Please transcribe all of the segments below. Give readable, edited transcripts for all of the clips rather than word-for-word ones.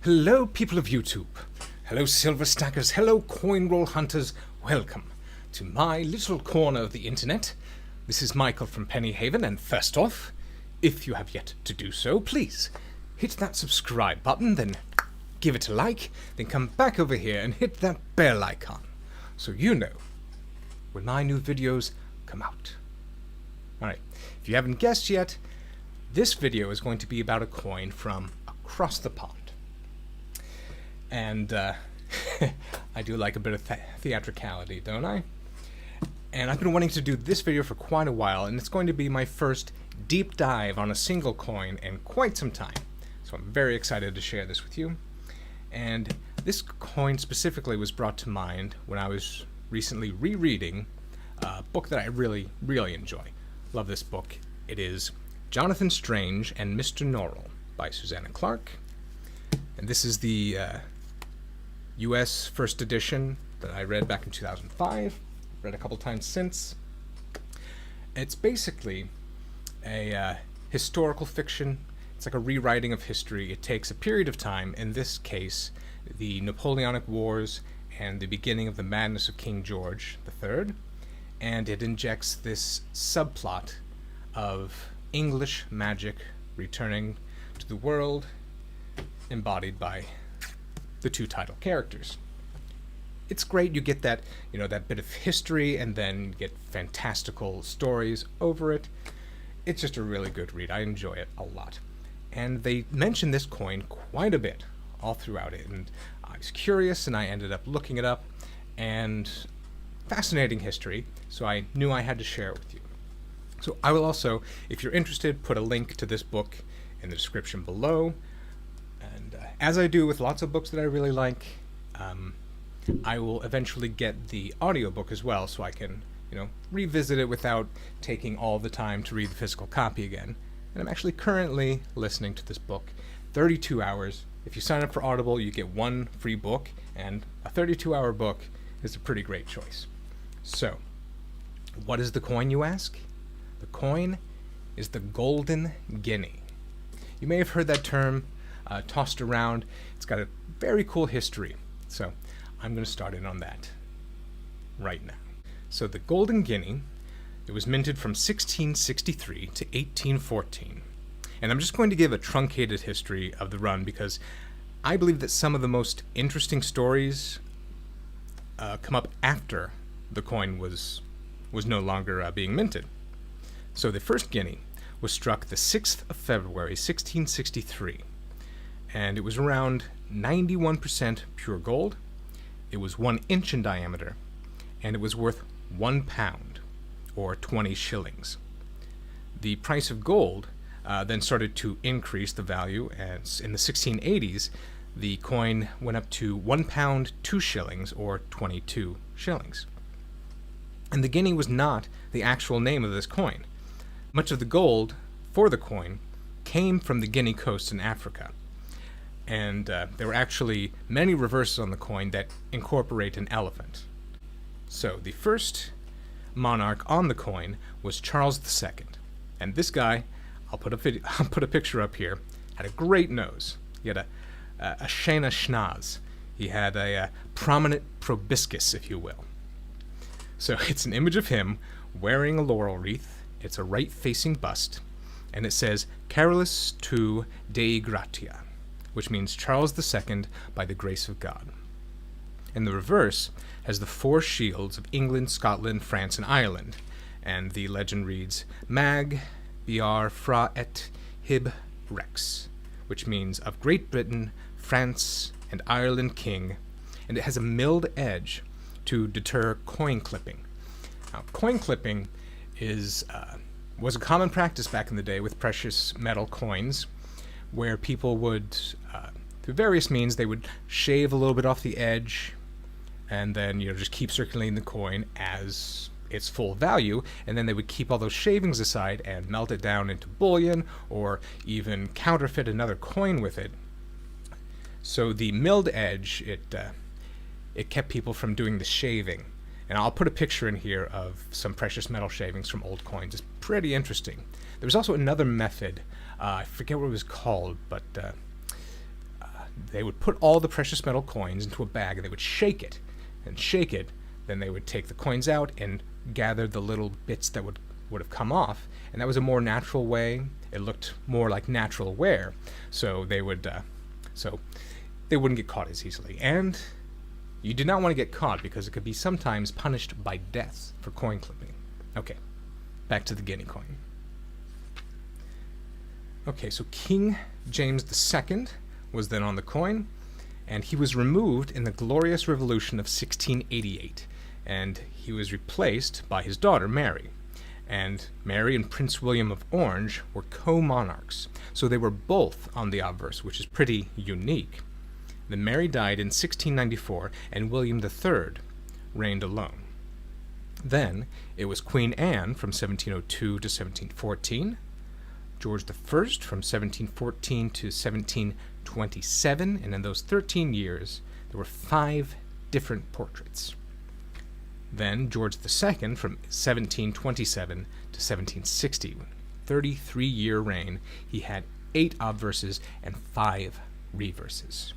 Hello, people of YouTube. Hello, silver stackers. Hello, coin roll hunters. Welcome to my little corner of the internet. This is Michael from Penny Haven, and first off, if you have yet to do so, please hit that subscribe button, then give it a like, then come back over here and hit that bell icon so you know when my new videos come out. Alright, if you haven't guessed yet, this video is going to be about a coin from across the pond. And I do like a bit of theatricality, don't I? And I've been wanting to do this video for quite a while, and it's going to be my first deep dive on a single coin in quite some time. So I'm very excited to share this with you. And this coin specifically was brought to mind when I was recently rereading a book that I really, really enjoy. Love this book. It is Jonathan Strange and Mr. Norrell by Susanna Clarke. And this is the U.S. first edition that I read back in 2005. Read a couple times since. It's basically a historical fiction. It's like a rewriting of history. It takes a period of time, in this case, the Napoleonic Wars and the beginning of the madness of King George III, and it injects this subplot of English magic returning to the world, embodied by the two title characters. It's great. You get that, that bit of history, and then you get fantastical stories over it. It's just a really good read. I enjoy it a lot. And they mention this coin quite a bit all throughout it, and I was curious, and I ended up looking it up, and fascinating history, so I knew I had to share it with you. So I will also, if you're interested, put a link to this book in the description below. And as I do with lots of books that I really like, I will eventually get the audiobook as well, so I can, revisit it without taking all the time to read the physical copy again. And I'm actually currently listening to this book 32 hours. If you sign up for Audible, you get one free book, and a 32-hour book is a pretty great choice. So, what is the coin, you ask? The coin is the Golden Guinea. You may have heard that term tossed around. It's got a very cool history, so I'm going to start in on that right now. So the Golden Guinea, it was minted from 1663 to 1814, and I'm just going to give a truncated history of the run because I believe that some of the most interesting stories come up after the coin was no longer being minted. So the first guinea was struck the 6th of February 1663, and it was around 91% pure gold. It was 1 inch in diameter, and it was worth £1, or 20 shillings. The price of gold then started to increase the value, as in the 1680s, the coin went up to £1, 2 shillings, or 22 shillings. And the guinea was not the actual name of this coin. Much of the gold for the coin came from the Guinea coast in Africa. And there were actually many reverses on the coin that incorporate an elephant. So the first monarch on the coin was Charles II. And this guy, I'll put a picture up here, had a great nose. He had a Shana schnoz. He had a prominent proboscis, if you will. So it's an image of him wearing a laurel wreath. It's a right-facing bust, and it says, Carolus tu Dei gratia, which means Charles II by the grace of God. And the reverse has the 4 shields of England, Scotland, France, and Ireland, and the legend reads, Mag, Biar, Fra et Hib Rex, which means of Great Britain, France, and Ireland King, and it has a milled edge to deter coin clipping. Now, coin clipping was a common practice back in the day with precious metal coins, where people would, through various means, they would shave a little bit off the edge, and then just keep circulating the coin as its full value, and then they would keep all those shavings aside and melt it down into bullion, or even counterfeit another coin with it. So the milled edge, it kept people from doing the shaving. And I'll put a picture in here of some precious metal shavings from old coins. It's pretty interesting. There was also another method, I forget what it was called, but They would put all the precious metal coins into a bag and they would shake it and shake it. Then they would take the coins out and gather the little bits that would have come off, and that was a more natural way. It looked more like natural wear, so they wouldn't get caught as easily. And you did not want to get caught because it could be sometimes punished by death for coin clipping. Okay, back to the guinea coin. Okay, so King James II was then on the coin, and he was removed in the Glorious Revolution of 1688, and he was replaced by his daughter, Mary. And Mary and Prince William of Orange were co-monarchs, so they were both on the obverse, which is pretty unique. Then Mary died in 1694, and William III reigned alone. Then it was Queen Anne from 1702 to 1714, George I from 1714 to 1727, and in those 13 years, there were 5 different portraits. Then George II from 1727 to 1760, 33-year reign. He had 8 obverses and 5 reverses.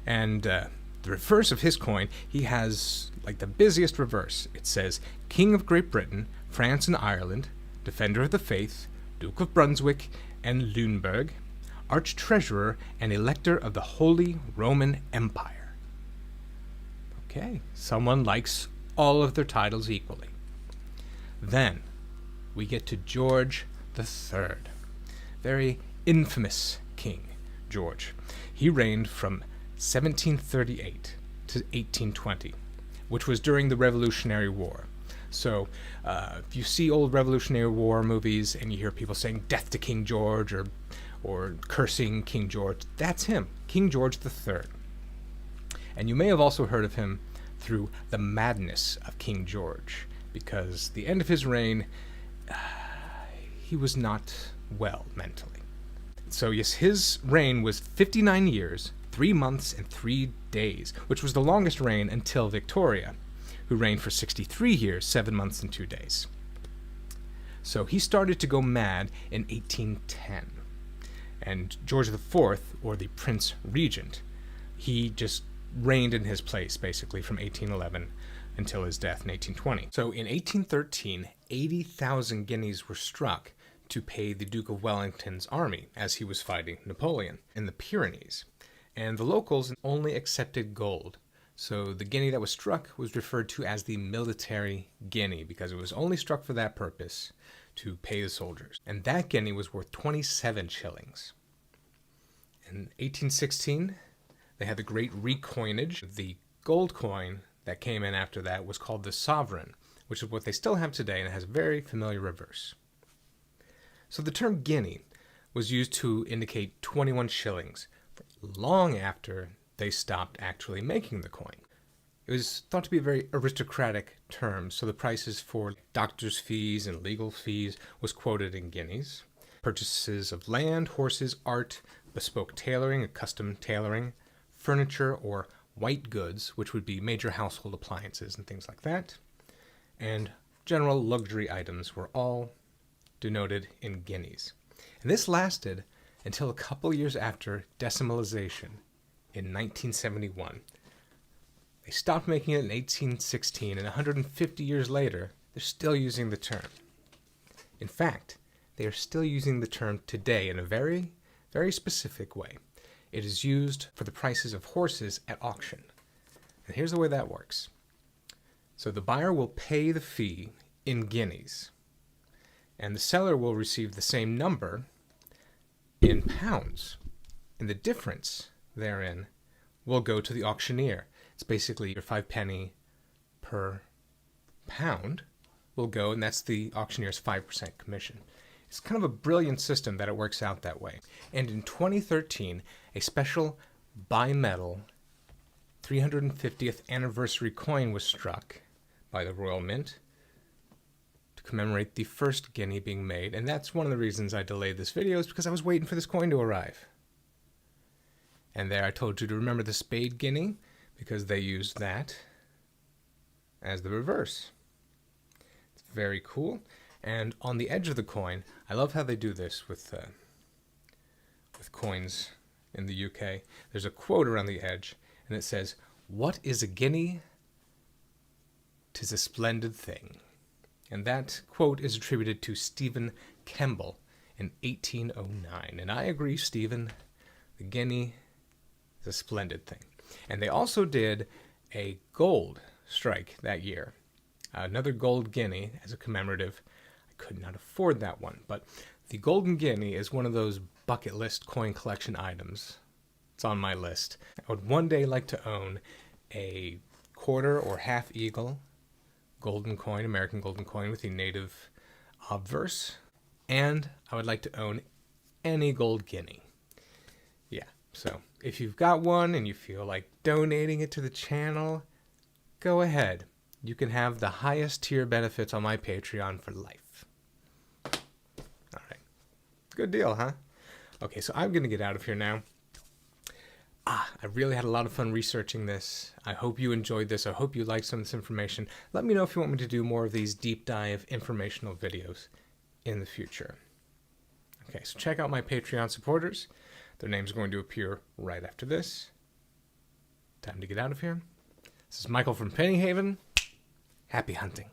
And the reverse of his coin, he has like the busiest reverse. It says, King of Great Britain, France and Ireland, Defender of the Faith, Duke of Brunswick and Lunenburg, Arch-Treasurer and Elector of the Holy Roman Empire. Okay, someone likes all of their titles equally. Then we get to George III. Very infamous King George. He reigned from 1738 to 1820, which was during the Revolutionary War. So if you see old Revolutionary War movies and you hear people saying death to King George or cursing King George, that's him, King George III. And you may have also heard of him through the madness of King George, because the end of his reign, he was not well mentally. So yes, his reign was 59 years, 3 months, and 3 days, which was the longest reign until Victoria, who reigned for 63 years, 7 months, and 2 days. So he started to go mad in 1810. And George IV, or the Prince Regent, he just reigned in his place, basically, from 1811 until his death in 1820. So in 1813, 80,000 guineas were struck to pay the Duke of Wellington's army as he was fighting Napoleon in the Pyrenees. And the locals only accepted gold. So the guinea that was struck was referred to as the military guinea because it was only struck for that purpose, to pay the soldiers. And that guinea was worth 27 shillings. In 1816, they had the great recoinage. The gold coin that came in after that was called the sovereign, which is what they still have today, and it has a very familiar reverse. So the term guinea was used to indicate 21 shillings long after they stopped actually making the coin. It was thought to be a very aristocratic term, so the prices for doctors' fees and legal fees was quoted in guineas. Purchases of land, horses, art, bespoke tailoring, custom tailoring, furniture or white goods, which would be major household appliances and things like that, and general luxury items were all denoted in guineas. And this lasted until a couple years after decimalization in 1971. They stopped making it in 1816, and 150 years later, they're still using the term. In fact, they are still using the term today in a very, very specific way. It is used for the prices of horses at auction. And here's the way that works. So the buyer will pay the fee in guineas, and the seller will receive the same number in pounds. And the difference therein will go to the auctioneer. It's basically your 5 penny per pound will go, and that's the auctioneer's 5% commission. It's kind of a brilliant system that it works out that way. And in 2013, a special bimetal 350th anniversary coin was struck by the Royal Mint to commemorate the first guinea being made, and that's one of the reasons I delayed this video, is because I was waiting for this coin to arrive. And there I told you to remember the spade guinea, because they used that as the reverse. It's very cool. And on the edge of the coin, I love how they do this with coins in the UK, there's a quote around the edge, and it says, "What is a guinea? 'Tis a splendid thing." And that quote is attributed to Stephen Kemble in 1809. And I agree, Stephen, the guinea is a splendid thing. And they also did a gold strike that year. Another gold guinea as a commemorative. I could not afford that one, but the golden guinea is one of those bucket list coin collection items. It's on my list. I would one day like to own a quarter or half eagle golden coin, American golden coin with the native obverse, and I would like to own any gold guinea. Yeah, so if you've got one and you feel like donating it to the channel, go ahead. You can have the highest tier benefits on my Patreon for life. All right. Good deal, huh? Okay, so I'm going to get out of here now. I really had a lot of fun researching this. I hope you enjoyed this. I hope you liked some of this information. Let me know if you want me to do more of these deep dive informational videos in the future. Okay, so check out my Patreon supporters. Their names are going to appear right after this. Time to get out of here. This is Michael from Pennyhaven. Happy hunting.